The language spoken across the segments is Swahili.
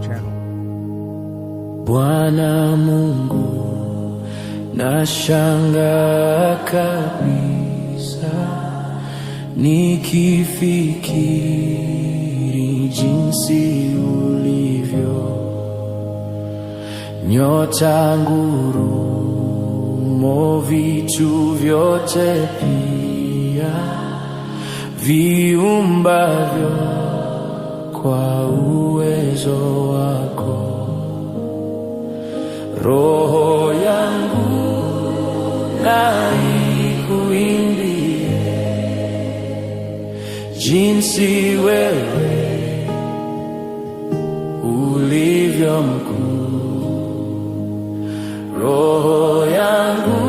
channel. Bwana Mungu, nashangaa kabisa nikifikiri jinsi ulivyo, nyota, ngurumo, vitu vyote pia viumbavyo kwa uwezo wako. Roho yangu na ikuimbie jinsi wewe ulivyo mkuu. Roho yangu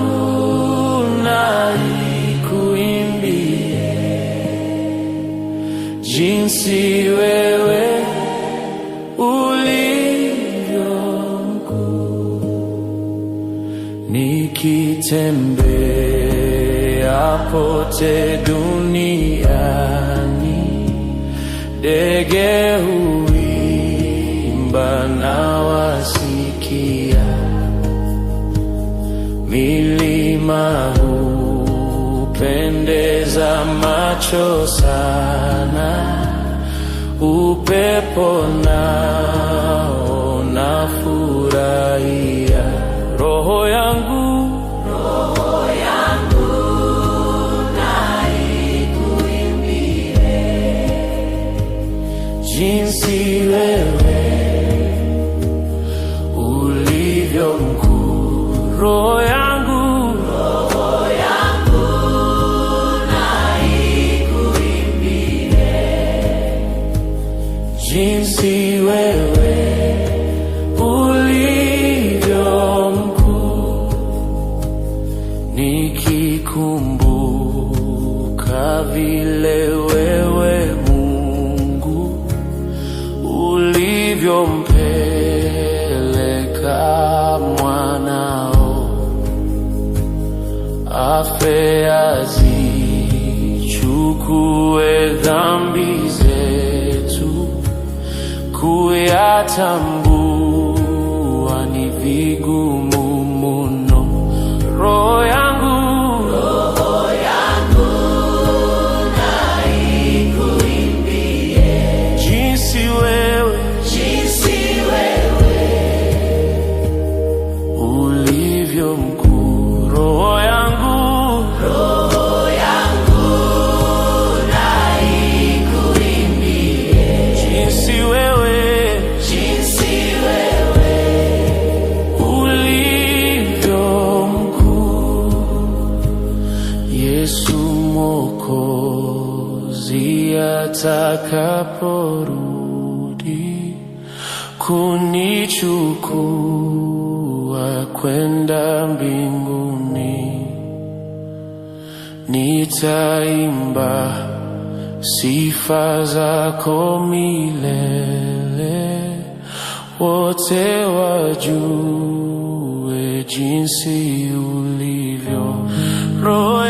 na ikuimbie jinsi wewe nikitembea pote duniani, ndege huimba na wasikia, milima hupendeza macho sana, upepo nao nafurahia. Roho yangu na ikuimbie jinsi wewe ulivyo mkuu. Roho yangu na ikuimbie jinsi wewe nikikumbuka vile wewe Mungu ulivyompeleka mwanao afe azichukue dhambi zetu, kuyatambua ni vigumu mno. Roho yangu na ikuimbie jinsi wewe ulivyo mkuu. Roho yangu na ikuimbie jinsi wewe Yesu Mwokozi atakaporudi kunichukua kwenda mbinguni, nitaimba sifa zako milele, wote wajue jinsi ulivyo. Roho